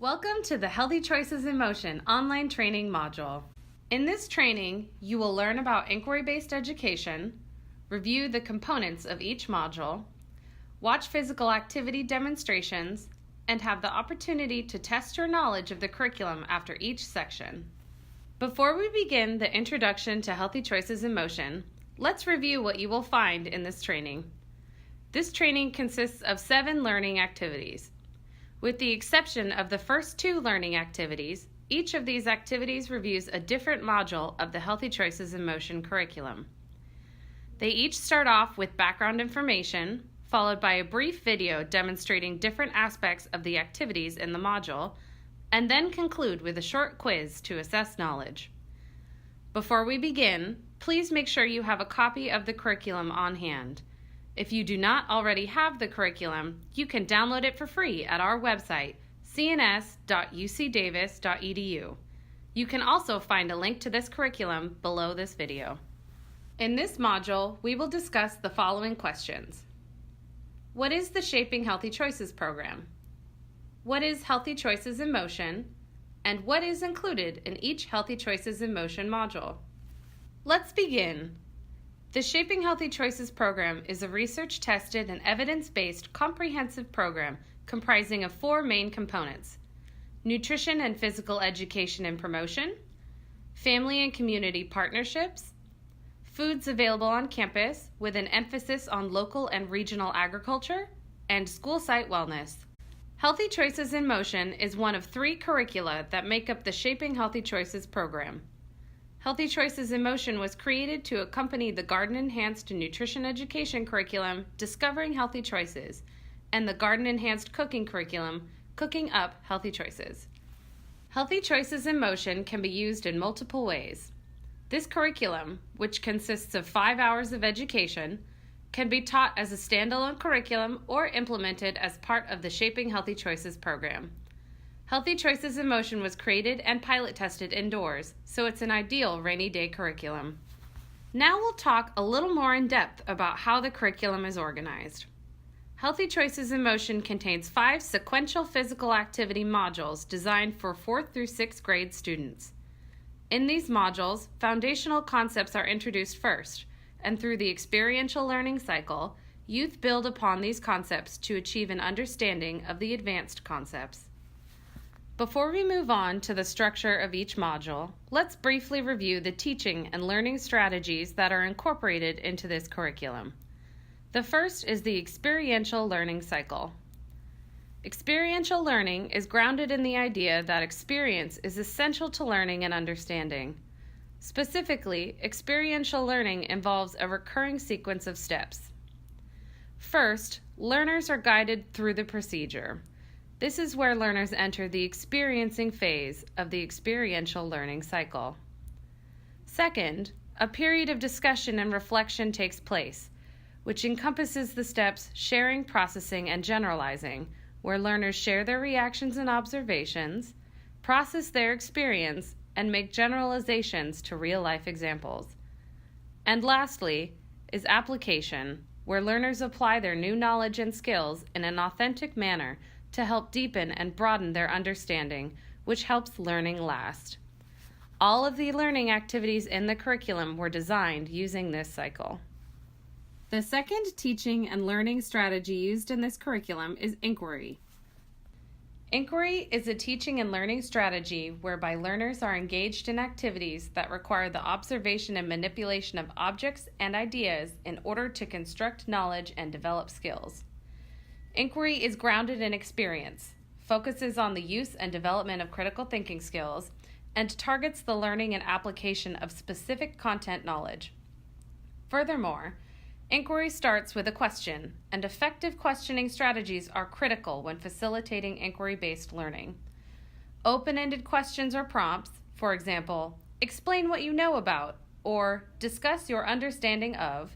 Welcome to the Healthy Choices in Motion online training module. In this training, you will learn about inquiry-based education, review the components of each module, watch physical activity demonstrations, and have the opportunity to test your knowledge of the curriculum after each section. Before we begin the introduction to Healthy Choices in Motion, let's review what you will find in this training. This training consists of 7 learning activities. With the exception of the first 2 learning activities, each of these activities reviews a different module of the Healthy Choices in Motion curriculum. They each start off with background information, followed by a brief video demonstrating different aspects of the activities in the module, and then conclude with a short quiz to assess knowledge. Before we begin, please make sure you have a copy of the curriculum on hand. If you do not already have the curriculum, you can download it for free at our website, cns.ucdavis.edu. You can also find a link to this curriculum below this video. In this module, we will discuss the following questions. What is the Shaping Healthy Choices program? What is Healthy Choices in Motion? And what is included in each Healthy Choices in Motion module? Let's begin. The Shaping Healthy Choices program is a research-tested and evidence-based comprehensive program comprising of 4 main components: nutrition and physical education and promotion, family and community partnerships, foods available on campus with an emphasis on local and regional agriculture, and school site wellness. Healthy Choices in Motion is one of 3 curricula that make up the Shaping Healthy Choices program. Healthy Choices in Motion was created to accompany the Garden Enhanced Nutrition Education curriculum, Discovering Healthy Choices, and the Garden Enhanced Cooking curriculum, Cooking Up Healthy Choices. Healthy Choices in Motion can be used in multiple ways. This curriculum, which consists of 5 hours of education, can be taught as a standalone curriculum or implemented as part of the Shaping Healthy Choices program. Healthy Choices in Motion was created and pilot tested indoors, so it's an ideal rainy day curriculum. Now we'll talk a little more in depth about how the curriculum is organized. Healthy Choices in Motion contains 5 sequential physical activity modules designed for 4th through 6th grade students. In these modules, foundational concepts are introduced first, and through the experiential learning cycle, youth build upon these concepts to achieve an understanding of the advanced concepts. Before we move on to the structure of each module, let's briefly review the teaching and learning strategies that are incorporated into this curriculum. The first is the experiential learning cycle. Experiential learning is grounded in the idea that experience is essential to learning and understanding. Specifically, experiential learning involves a recurring sequence of steps. First, learners are guided through the procedure. This is where learners enter the experiencing phase of the experiential learning cycle. Second, a period of discussion and reflection takes place, which encompasses the steps sharing, processing, and generalizing, where learners share their reactions and observations, process their experience, and make generalizations to real-life examples. And lastly is application, where learners apply their new knowledge and skills in an authentic manner to help deepen and broaden their understanding, which helps learning last. All of the learning activities in the curriculum were designed using this cycle. The second teaching and learning strategy used in this curriculum is inquiry. Inquiry is a teaching and learning strategy whereby learners are engaged in activities that require the observation and manipulation of objects and ideas in order to construct knowledge and develop skills. Inquiry is grounded in experience, focuses on the use and development of critical thinking skills, and targets the learning and application of specific content knowledge. Furthermore, inquiry starts with a question, and effective questioning strategies are critical when facilitating inquiry-based learning. Open-ended questions or prompts, for example, explain what you know about, or discuss your understanding of,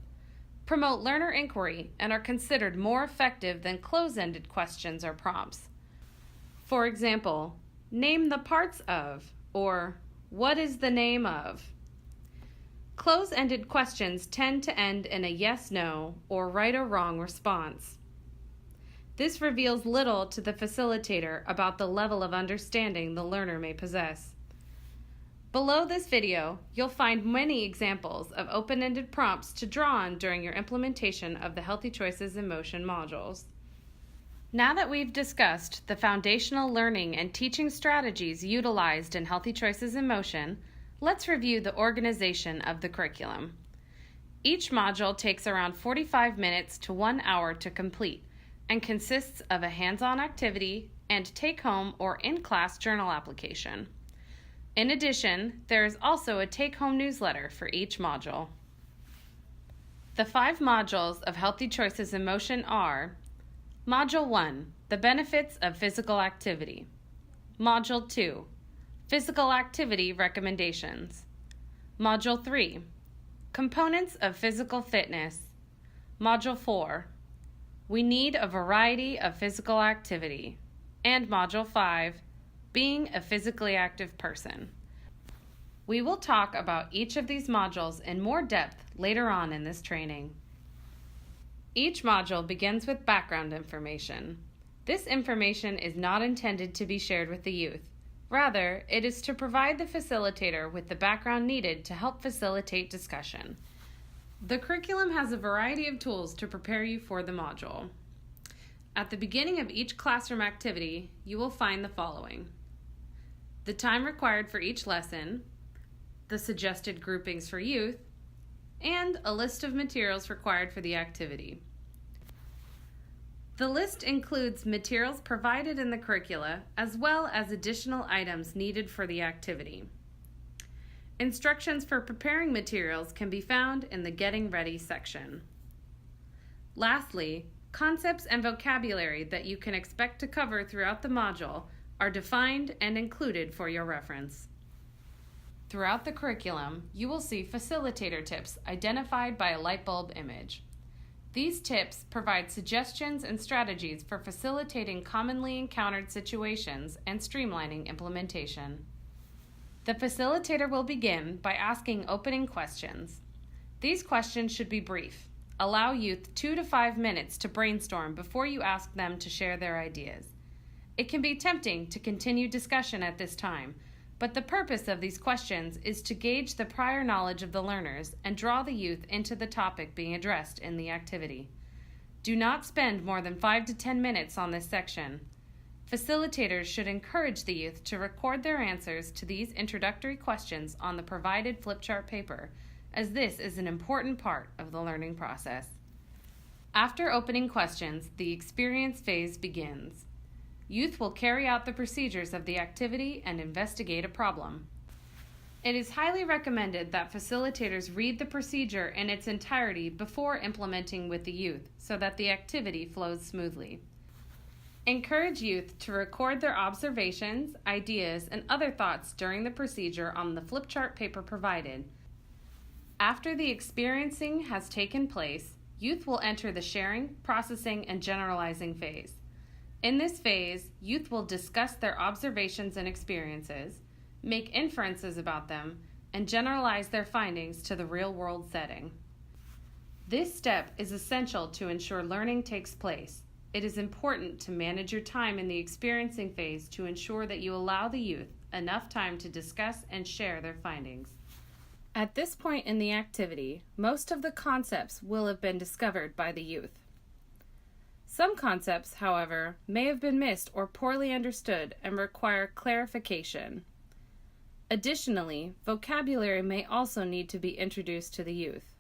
promote learner inquiry and are considered more effective than close-ended questions or prompts. For example, name the parts of, or what is the name of? Close-ended questions tend to end in a yes/no or right or wrong response. This reveals little to the facilitator about the level of understanding the learner may possess. Below this video, you'll find many examples of open-ended prompts to draw on during your implementation of the Healthy Choices in Motion modules. Now that we've discussed the foundational learning and teaching strategies utilized in Healthy Choices in Motion, let's review the organization of the curriculum. Each module takes around 45 minutes to 1 hour to complete and consists of a hands-on activity and take-home or in-class journal application. In addition, there is also a take-home newsletter for each module. The 5 modules of Healthy Choices in Motion are: Module 1, the benefits of physical activity. Module 2, physical activity recommendations. Module 3, components of physical fitness. Module 4, we need a variety of physical activity. And Module 5, being a physically active person. We will talk about each of these modules in more depth later on in this training. Each module begins with background information. This information is not intended to be shared with the youth. Rather, it is to provide the facilitator with the background needed to help facilitate discussion. The curriculum has a variety of tools to prepare you for the module. At the beginning of each classroom activity, you will find the following: the time required for each lesson, the suggested groupings for youth, and a list of materials required for the activity. The list includes materials provided in the curricula as well as additional items needed for the activity. Instructions for preparing materials can be found in the Getting Ready section. Lastly, concepts and vocabulary that you can expect to cover throughout the module are defined and included for your reference. Throughout the curriculum, you will see facilitator tips identified by a light bulb image. These tips provide suggestions and strategies for facilitating commonly encountered situations and streamlining implementation. The facilitator will begin by asking opening questions. These questions should be brief. Allow youth 2 to 5 minutes to brainstorm before you ask them to share their ideas. It can be tempting to continue discussion at this time, but the purpose of these questions is to gauge the prior knowledge of the learners and draw the youth into the topic being addressed in the activity. Do not spend more than 5 to 10 minutes on this section. Facilitators should encourage the youth to record their answers to these introductory questions on the provided flip chart paper, as this is an important part of the learning process. After opening questions, the experience phase begins. Youth will carry out the procedures of the activity and investigate a problem. It is highly recommended that facilitators read the procedure in its entirety before implementing with the youth so that the activity flows smoothly. Encourage youth to record their observations, ideas, and other thoughts during the procedure on the flip chart paper provided. After the experiencing has taken place, youth will enter the sharing, processing, and generalizing phase. In this phase, youth will discuss their observations and experiences, make inferences about them, and generalize their findings to the real-world setting. This step is essential to ensure learning takes place. It is important to manage your time in the experiencing phase to ensure that you allow the youth enough time to discuss and share their findings. At this point in the activity, most of the concepts will have been discovered by the youth. Some concepts, however, may have been missed or poorly understood and require clarification. Additionally, vocabulary may also need to be introduced to the youth.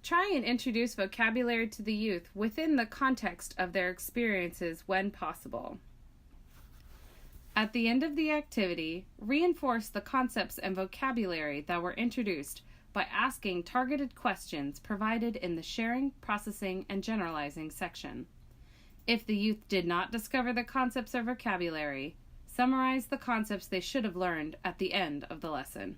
Try and introduce vocabulary to the youth within the context of their experiences when possible. At the end of the activity, reinforce the concepts and vocabulary that were introduced by asking targeted questions provided in the sharing, processing, and generalizing section. If the youth did not discover the concepts or vocabulary, summarize the concepts they should have learned at the end of the lesson.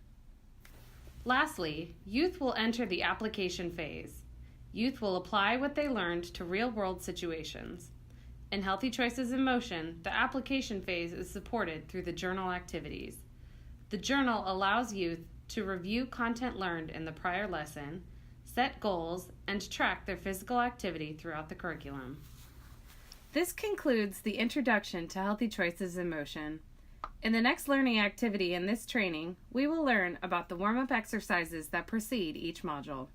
Lastly, youth will enter the application phase. Youth will apply what they learned to real-world situations. In Healthy Choices in Motion, the application phase is supported through the journal activities. The journal allows youth to review content learned in the prior lesson, set goals, and track their physical activity throughout the curriculum. This concludes the introduction to healthy choices in motion. In the next learning activity in this training, we will learn about the warm-up exercises that precede each module.